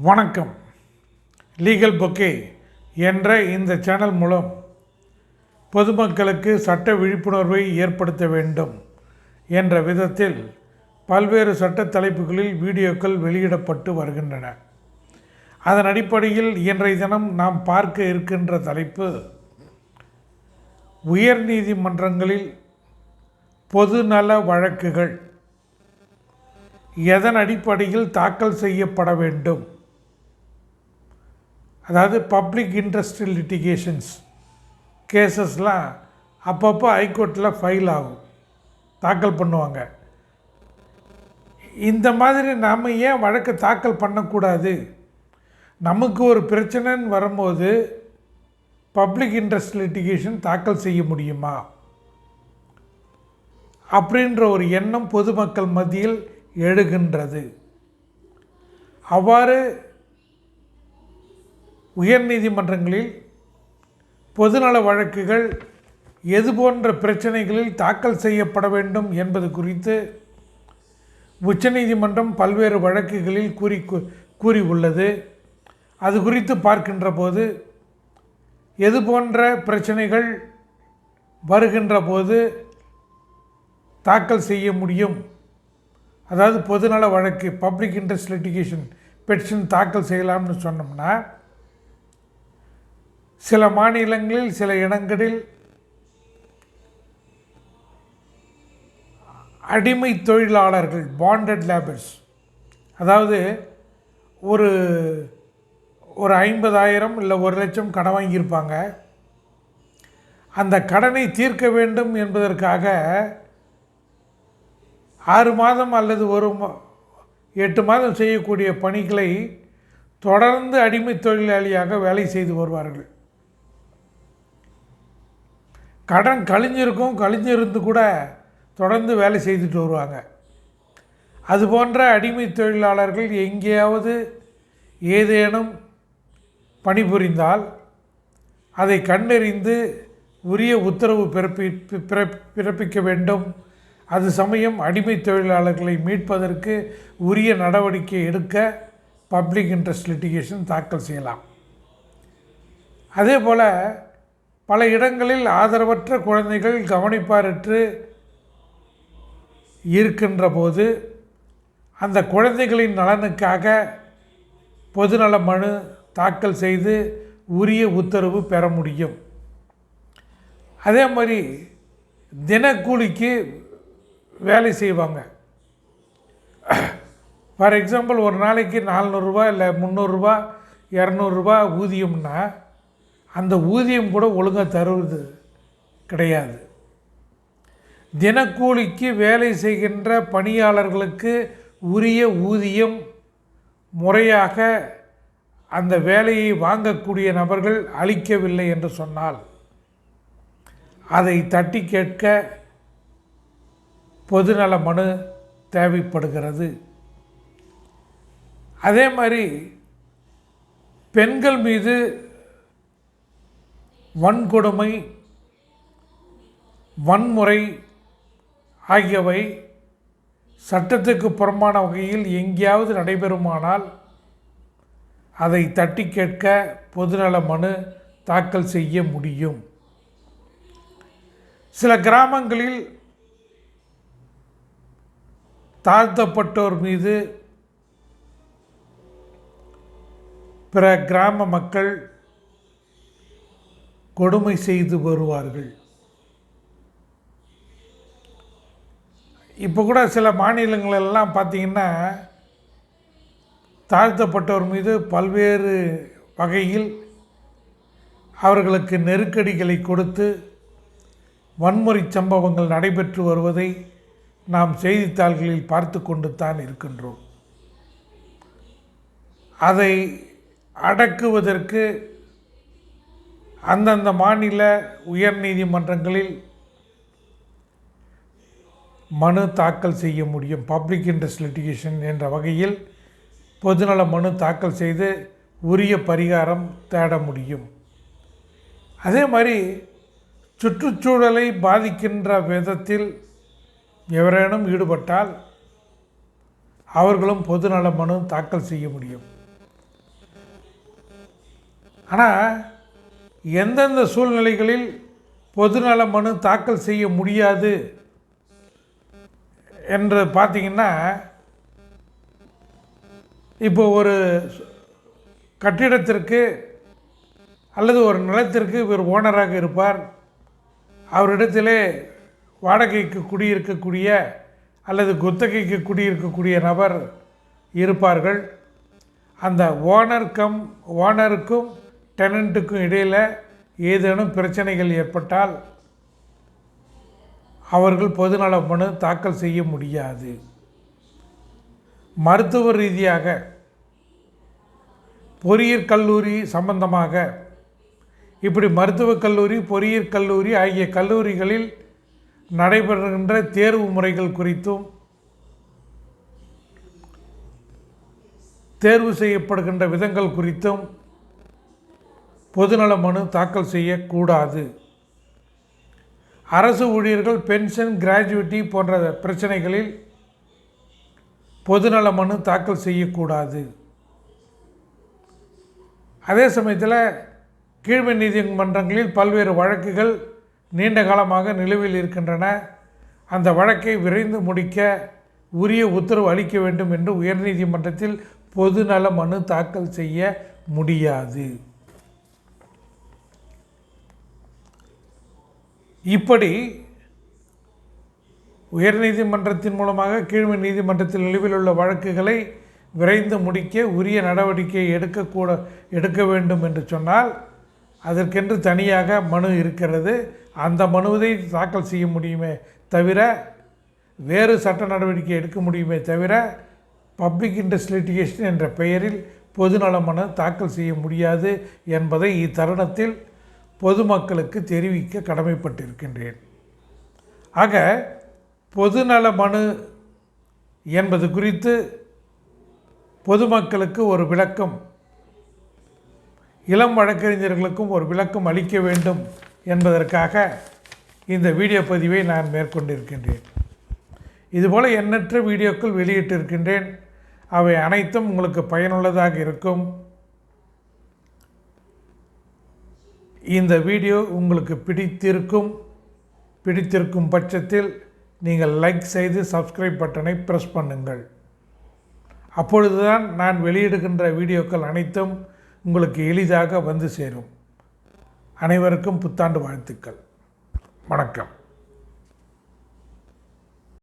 வணக்கம். Legal bouquet என்ற இந்த சேனல் மூலம் பொதுமக்களுக்கு சட்ட விழிப்புணர்வை ஏற்படுத்த வேண்டும் என்ற விதத்தில் பல்வேறு சட்ட தலைப்புகளில் வீடியோக்கள் வெளியிடப்பட்டு வருகின்றன. அதன் அடிப்படையில் இன்றைய தினம் நாம் பார்க்க இருக்கின்ற தலைப்பு, உயர் நீதிமன்றங்களில் பொதுநல வழக்குகள் எதன் அடிப்படையில் தாக்கல் செய்யப்பட வேண்டும். அதாவது பப்ளிக் இன்ட்ரெஸ்ட் லிட்டிகேஷன்ஸ் கேசஸ்லாம் அப்பப்போ ஹைகோர்ட்டில் ஃபைல் ஆகும், தாக்கல் பண்ணுவாங்க. இந்த மாதிரி நாம் ஏன் வழக்கு தாக்கல் பண்ணக்கூடாது? நமக்கு ஒரு பிரச்சனைன்னு வரும்போது பப்ளிக் இன்ட்ரெஸ்ட் லிட்டிகேஷன் தாக்கல் செய்ய முடியுமா அப்படின்ற ஒரு எண்ணம் பொதுமக்கள் மத்தியில் எழுகின்றது. அவ்வாறு உயர்நீதிமன்றங்களில் பொதுநல வழக்குகள் எது போன்ற பிரச்சனைகளில் தாக்கல் செய்யப்பட வேண்டும் என்பது குறித்து உச்சநீதிமன்றம் பல்வேறு வழக்குகளில் கூறி உள்ளது. அது குறித்து பார்க்கின்ற போது எது போன்ற பிரச்சனைகள் வருகின்ற போது தாக்கல் செய்ய முடியும், அதாவது பொதுநல வழக்கு பப்ளிக் இன்ட்ரெஸ்ட் லிட்டிகேஷன் பெட்டிஷன் தாக்கல் செய்யலாம்னு சொன்னோம்னா, சில மாநிலங்களில் சில இடங்களில் அடிமை தொழிலாளர்கள் பாண்டட் லேபர்ஸ், அதாவது ஒரு 50,000 இல்லை 1,00,000 கடன் வாங்கியிருப்பாங்க. அந்த கடனை தீர்க்க வேண்டும் என்பதற்காக 6 மாதம் அல்லது 8 மாதம் செய்யக்கூடிய பணிகளை தொடர்ந்து அடிமை தொழிலாளியாக வேலை செய்து வருவார்கள். கடன் கழிஞ்சிருந்து கூட தொடர்ந்து வேலை செய்துட்டு வருவாங்க. அதுபோன்ற அடிமை தொழிலாளர்கள் எங்கேயாவது ஏதேனும் பணிபுரிந்தால் அதை கண்டறிந்து உரிய உத்தரவு பிறப்பிக்க வேண்டும். அது சமயம் அடிமை தொழிலாளர்களை மீட்பதற்கு உரிய நடவடிக்கை எடுக்க பப்ளிக் இன்ட்ரெஸ்ட் லிட்டிகேஷன் தாக்கல் செய்யலாம். அதே போல் பல இடங்களில் ஆதரவற்ற குழந்தைகள் கவனிப்பாரற்று இருக்கின்ற போது அந்த குழந்தைகளின் நலனுக்காக பொதுநல மனு தாக்கல் செய்து உரிய உத்தரவு பெற முடியும். அதே மாதிரி தினக்கூலிக்கு வேலை செய்வாங்க. ஃபார் எக்ஸாம்பிள், ஒரு நாளைக்கு 400 ரூபா இல்லை 300 ரூபா 200 ரூபா ஊதியம்னா அந்த ஊதியம் கூட ஒழுங்காக தருவது கிடையாது. தினக்கூலிக்கு வேலை செய்கின்ற பணியாளர்களுக்கு உரிய ஊதியம் முறையாக அந்த வேலையை வாங்கக்கூடிய நபர்கள் அளிக்கவில்லை என்று சொன்னால் அதை தட்டி கேட்க பொதுநல மனு தேவைப்படுகிறது. அதே மாதிரி பெண்கள் மீது வன்கொடுமை, வன்முறை ஆகியவை சட்டத்துக்கு புறம்பான வகையில் எங்கேயாவது நடைபெறுமானால் அதை தட்டி கேட்க பொதுநல மனு தாக்கல் செய்ய முடியும். சில கிராமங்களில் தாழ்த்தப்பட்டோர் மீது பிற கிராம மக்கள் கொடுமை செய்து வருவார்கள். இப்போ கூட சில மாநிலங்களெல்லாம் பார்த்திங்கன்னா தாழ்த்தப்பட்டோர் மீது பல்வேறு வகையில் அவர்களுக்கு நெருக்கடிகளை கொடுத்து வன்முறை சம்பவங்கள் நடைபெற்று வருவதை நாம் செய்தித்தாள்களில் பார்த்து கொண்டு தான் இருக்கின்றோம். அதை அடக்குவதற்கு அந்தந்த மாநில உயர் நீதிமன்றங்களில் மனு தாக்கல் செய்ய முடியும். பப்ளிக் இன்ட்ரெஸ்ட் லிட்டிகேஷன் என்ற வகையில் பொதுநல மனு தாக்கல் செய்து உரிய பரிகாரம் தேட முடியும். அதே மாதிரி சுற்றுச்சூழலை பாதிக்கின்ற விதத்தில் எவரேனும் ஈடுபட்டால் அவர்களும் பொதுநல மனு தாக்கல் செய்ய முடியும். ஆனால் எந்தெந்த சூழ்நிலைகளில் பொதுநல மனு தாக்கல் செய்ய முடியாது என்று பார்த்திங்கன்னா, இப்போ ஒரு கட்டிடத்திற்கு அல்லது ஒரு நிலத்திற்கு இவர் ஓனராக இருப்பார். அவரிடத்திலே வாடகைக்கு குடியிருக்கக்கூடிய அல்லது குத்தகைக்கு குடியிருக்கக்கூடிய நபர் இருப்பார்கள். அந்த ஓனருக்கும் டெனண்ட்டுக்கும் இடையில் ஏதேனும் பிரச்சனைகள் ஏற்பட்டால் அவர்கள் பொதுநல மனு தாக்கல் செய்ய முடியாது. மருத்துவ ரீதியாக, பொறியியற் கல்லூரி சம்பந்தமாக, இப்படி மருத்துவக் கல்லூரி, பொறியியற் கல்லூரி ஆகிய கல்லூரிகளில் நடைபெறுகின்ற தேர்வு முறைகள் குறித்தும், தேர்வு செய்யப்படுகின்ற விதங்கள் குறித்தும் பொதுநல மனு தாக்கல் செய்யக்கூடாது. அரசு ஊழியர்கள் பென்ஷன், கிராஜுவிட்டி போன்ற பிரச்சனைகளில் பொதுநல மனு தாக்கல் செய்யக்கூடாது. அதே சமயத்தில் கீழ்மை நீதிமன்றங்களில் பல்வேறு வழக்குகள் நீண்ட காலமாக நிலுவையில் இருக்கின்றன. அந்த வழக்கை விரைந்து முடிக்க உரிய உத்தரவு அளிக்க வேண்டும் என்று உயர்நீதிமன்றத்தில் பொதுநல மனு தாக்கல் செய்ய முடியாது. இப்படி உயர்நீதிமன்றத்தின் மூலமாக கீழ்மை நீதிமன்றத்தில் நிலுவையில் உள்ள வழக்குகளை விரைந்து முடிக்க உரிய நடவடிக்கை எடுக்க வேண்டும் என்று சொன்னால் அதற்கென்று தனியாக மனு இருக்கிறது. அந்த மனுவை தாக்கல் செய்ய முடியுமே தவிர, வேறு சட்ட நடவடிக்கை எடுக்க முடியுமே தவிர, பப்ளிக் இன்ட்ரெஸ்ட் லிட்டிகேஷன் என்ற பெயரில் பொதுநல மனு தாக்கல் செய்ய முடியாது என்பதை இத்தருணத்தில் பொதுமக்களுக்கு தெரிவிக்க கடமைப்பட்டிருக்கின்றேன். ஆக பொதுநல மனு என்பது குறித்து பொதுமக்களுக்கு ஒரு விளக்கம், இளம் வழக்கறிஞர்களுக்கும் ஒரு விளக்கம் அளிக்க வேண்டும் என்பதற்காக இந்த வீடியோ பதிவை நான் மேற்கொண்டிருக்கின்றேன். இதுபோல் எண்ணற்ற வீடியோக்கள் வெளியிட்டிருக்கின்றேன். அவை அனைத்தும் உங்களுக்கு பயனுள்ளதாக இருக்கும். இந்த வீடியோ உங்களுக்கு பிடித்திருக்கும் பட்சத்தில் நீங்கள் லைக் செய்து சப்ஸ்கிரைப் பட்டனை ப்ரெஸ் பண்ணுங்கள். அப்பொழுதுதான் நான் வெளியிடுகின்ற வீடியோக்கள் அனைத்தும் உங்களுக்கு எளிதாக வந்து சேரும். அனைவருக்கும் புத்தாண்டு வாழ்த்துக்கள். வணக்கம்.